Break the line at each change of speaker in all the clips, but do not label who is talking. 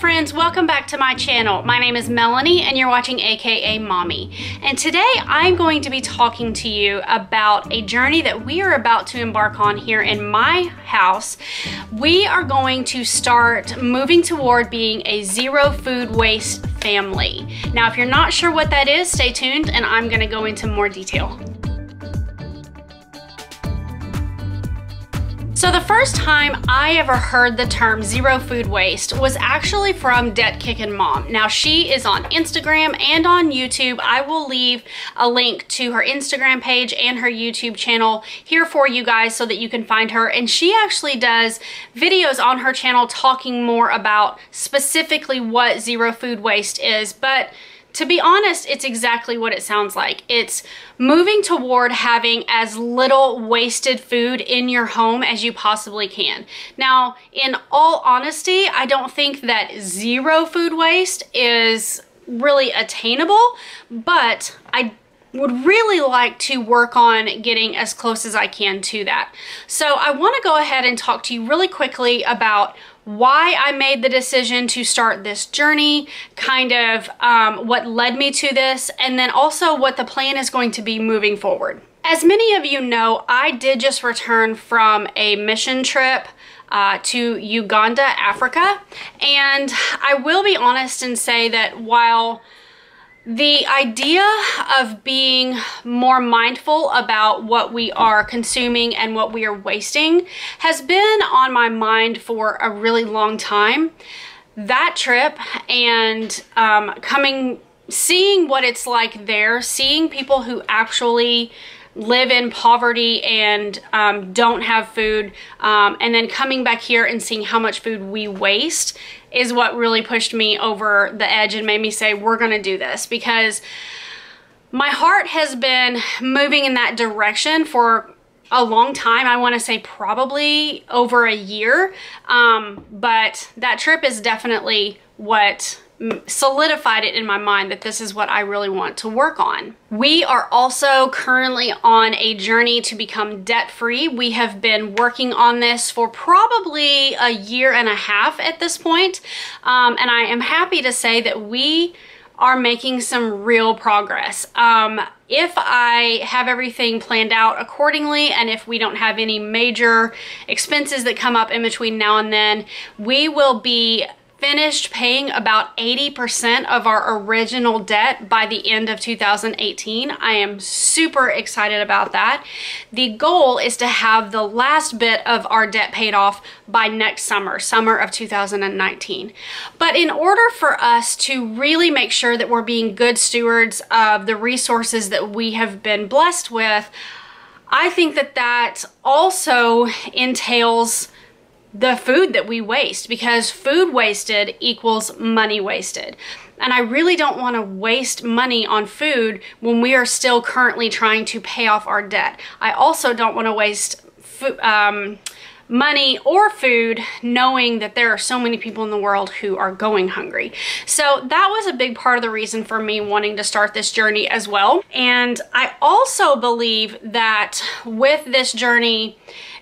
friends, welcome back to my channel. My name is Melanie and you're watching akaMommy. And today I'm going to be talking to you about a journey that we are about to embark on here in my house. We are going to start moving toward being a zero food waste family. Now, if you're not sure what that is, stay tuned and I'm going to go into more detail. So the first time I ever heard the term zero food waste was actually from Debt Kickin' Mom. Now she is on Instagram and on YouTube. I will leave a link to her Instagram page and her YouTube channel here for you guys so that you can find her. And she actually does videos on her channel talking more about specifically what zero food waste is. But to be honest, it's exactly what it sounds like. It's moving toward having as little wasted food in your home as you possibly can. Now, in all honesty, I don't think that zero food waste is really attainable, but I would really like to work on getting as close as I can to that. So I want to go ahead and talk to you really quickly about why I made the decision to start this journey, kind of what led me to this, and then also what the plan is going to be moving forward. As many of you know, I did just return from a mission trip to Uganda, Africa, and I will be honest and say that while the idea of being more mindful about what we are consuming and what we are wasting has been on my mind for a really long time. That trip and seeing what it's like there, seeing people who actually live in poverty and don't have food, and then coming back here and seeing how much food we waste is what really pushed me over the edge and made me say, we're gonna do this, because my heart has been moving in that direction for a long time. I want to say probably over a year, but that trip is definitely what solidified it in my mind that this is what I really want to work on. We are also currently on a journey to become debt-free. We have been working on this for probably a year and a half at this point, and I am happy to say that we are making some real progress. If I have everything planned out accordingly, and if we don't have any major expenses that come up in between now and then, we will be finished paying about 80% of our original debt by the end of 2018. I am super excited about that. The goal is to have the last bit of our debt paid off by next summer of 2019. But in order for us to really make sure that we're being good stewards of the resources that we have been blessed with, I think that that also entails the food that we waste, because food wasted equals money wasted. And I really don't want to waste money on food when we are still currently trying to pay off our debt. I also don't want to waste money or food knowing that there are so many people in the world who are going hungry. So that was a big part of the reason for me wanting to start this journey as well. And I also believe that with this journey,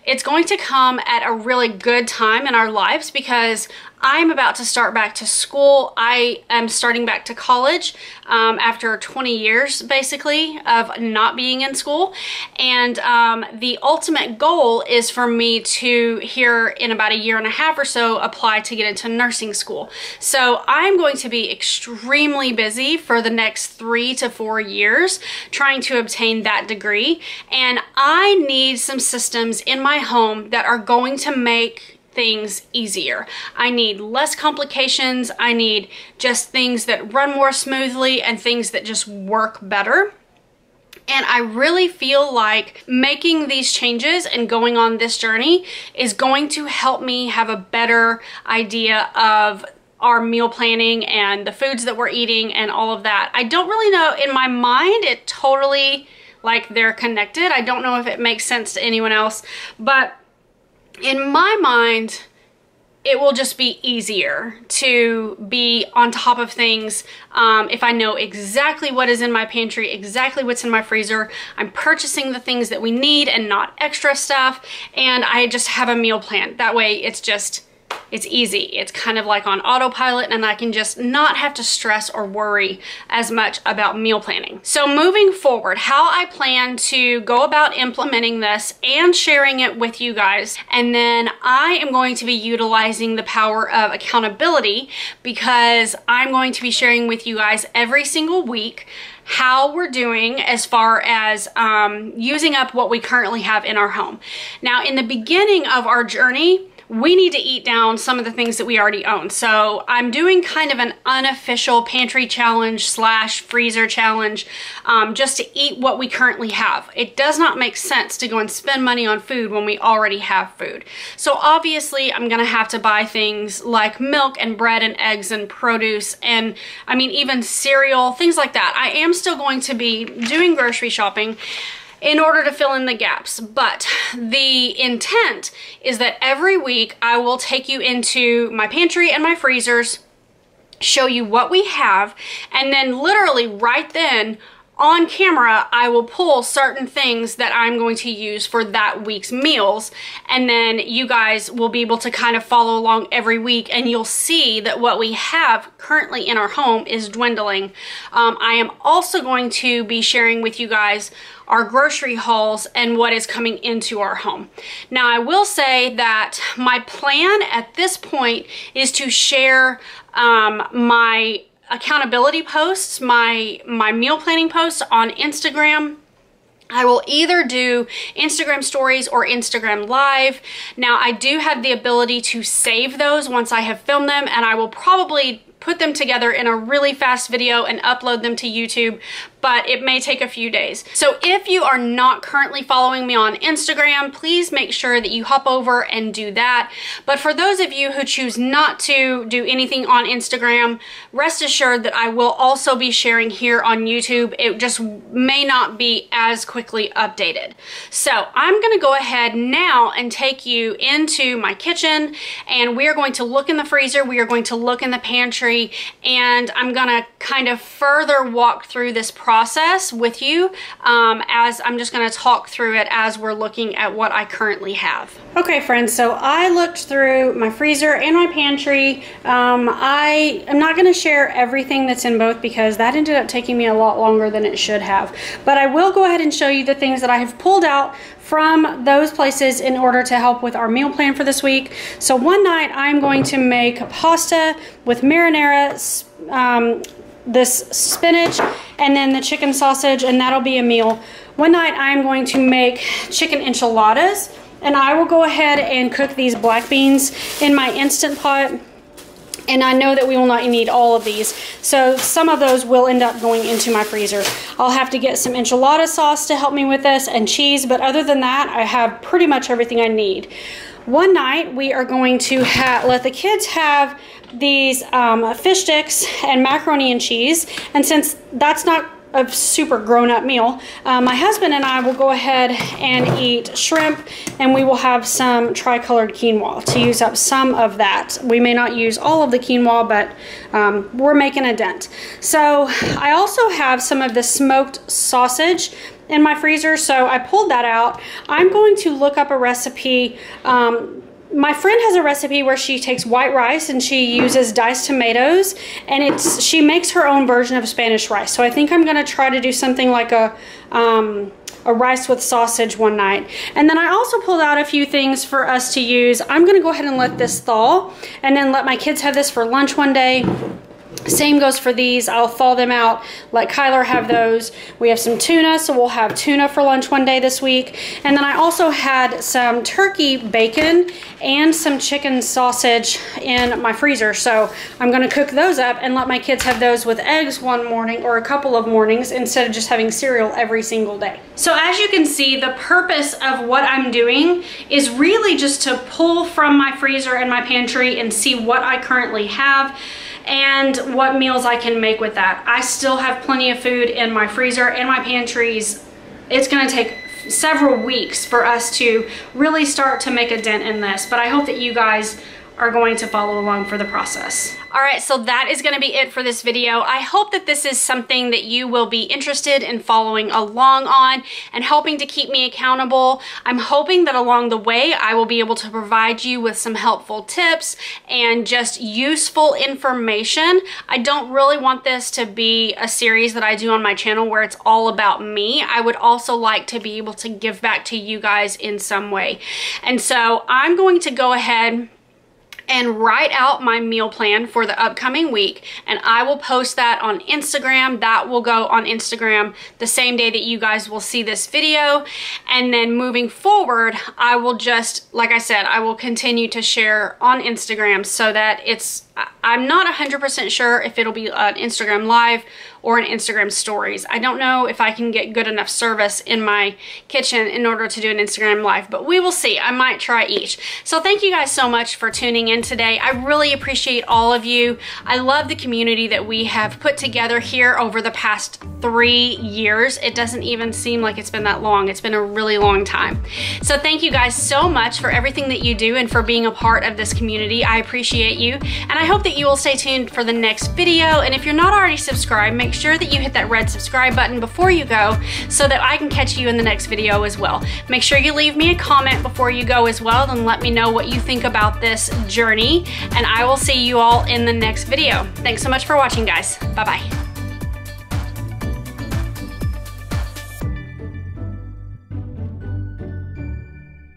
it's going to come at a really good time in our lives, because I'm about to start back to school. I am starting back to college after 20 years basically of not being in school. And the ultimate goal is for me to, here in about a year and a half or so, apply to get into nursing school. So I'm going to be extremely busy for the next 3 to 4 years trying to obtain that degree. And I need some systems in my home that are going to make things easier. I need less complications. I need just things that run more smoothly and things that just work better. And I really feel like making these changes and going on this journey is going to help me have a better idea of our meal planning and the foods that we're eating and all of that. I don't really know, in my mind, it totally, like, they're connected. I don't know if it makes sense to anyone else, but in my mind, it will just be easier to be on top of things if I know exactly what is in my pantry, exactly what's in my freezer. I'm purchasing the things that we need and not extra stuff, and I just have a meal plan. That way it's just it's easy. It's kind of like on autopilot, and I can just not have to stress or worry as much about meal planning. So moving forward, how I plan to go about implementing this and sharing it with you guys, and then I am going to be utilizing the power of accountability, because I'm going to be sharing with you guys every single week how we're doing as far as using up what we currently have in our home. Now, in the beginning of our journey, we need to eat down some of the things that we already own. So I'm doing kind of an unofficial pantry challenge slash freezer challenge, just to eat what we currently have. It does not make sense to go and spend money on food when we already have food. So obviously I'm gonna have to buy things like milk and bread and eggs and produce, and I mean even cereal, things like that. I am still going to be doing grocery shopping in order to fill in the gaps. But the intent is that every week I will take you into my pantry and my freezers, show you what we have, and then literally right then on camera, I will pull certain things that I'm going to use for that week's meals, and then you guys will be able to kind of follow along every week, and you'll see that what we have currently in our home is dwindling. I am also going to be sharing with you guys our grocery hauls and what is coming into our home. Now, I will say that my plan at this point is to share my accountability posts, my meal planning posts on Instagram. I will either do Instagram stories or Instagram live. Now, I do have the ability to save those once I have filmed them, and I will probably put them together in a really fast video and upload them to YouTube, but it may take a few days. So if you are not currently following me on Instagram, please make sure that you hop over and do that. But for those of you who choose not to do anything on Instagram, rest assured that I will also be sharing here on YouTube. It just may not be as quickly updated. So I'm gonna go ahead now and take you into my kitchen, and we are going to look in the freezer, we are going to look in the pantry, and I'm gonna kind of further walk through this process with you, as I'm just gonna talk through it as we're looking at what I currently have. Okay friends, so I looked through my freezer and my pantry. I am not gonna share everything that's in both because that ended up taking me a lot longer than it should have, but I will go ahead and show you the things that I have pulled out from those places in order to help with our meal plan for this week. So one night I'm going to make pasta with marinara, this spinach, and then the chicken sausage, and that'll be a meal. One night I'm going to make chicken enchiladas, and I will go ahead and cook these black beans in my Instant Pot. And I know that we will not need all of these, so some of those will end up going into my freezer. I'll have to get some enchilada sauce to help me with this and cheese, but other than that, I have pretty much everything I need. One night, we are going to let the kids have these fish sticks and macaroni and cheese, and since that's not a super grown-up meal, my husband and I will go ahead and eat shrimp, and we will have some tricolored quinoa to use up some of that. We may not use all of the quinoa, but we're making a dent. So I also have some of the smoked sausage in my freezer, so I pulled that out. I'm going to look up a recipe. My friend has a recipe where she takes white rice and she uses diced tomatoes, and she makes her own version of Spanish rice. So I think I'm gonna try to do something like a rice with sausage one night. And then I also pulled out a few things for us to use. I'm gonna go ahead and let this thaw and then let my kids have this for lunch one day. Same goes for these. I'll thaw them out, let Kyler have those. We have some tuna, so we'll have tuna for lunch one day this week. And then I also had some turkey bacon and some chicken sausage in my freezer. So I'm gonna cook those up and let my kids have those with eggs one morning or a couple of mornings instead of just having cereal every single day. So as you can see, the purpose of what I'm doing is really just to pull from my freezer and my pantry and see what I currently have and what meals I can make with that. I still have plenty of food in my freezer and my pantries. It's gonna take several weeks for us to really start to make a dent in this, but I hope that you guys are going to follow along for the process. All right, so that is gonna be it for this video. I hope that this is something that you will be interested in following along on and helping to keep me accountable. I'm hoping that along the way, I will be able to provide you with some helpful tips and just useful information. I don't really want this to be a series that I do on my channel where it's all about me. I would also like to be able to give back to you guys in some way. And so I'm going to go ahead and write out my meal plan for the upcoming week, and I will post that on Instagram. That will go on Instagram the same day that you guys will see this video. And then moving forward, I will just, like I said, I will continue to share on Instagram so that I'm not 100% sure if it'll be an Instagram Live or an Instagram Stories. I don't know if I can get good enough service in my kitchen in order to do an Instagram Live, but we will see. I might try each. So thank you guys so much for tuning in today. I really appreciate all of you. I love the community that we have put together here over the past 3 years. It doesn't even seem like it's been that long. It's been a really long time. So thank you guys so much for everything that you do and for being a part of this community. I appreciate you, and I hope that you will stay tuned for the next video. And if you're not already subscribed, make sure that you hit that red subscribe button before you go so that I can catch you in the next video as well. Make sure you leave me a comment before you go as well and let me know what you think about this journey, and I will see you all in the next video. Thanks so much for watching, guys. Bye-bye.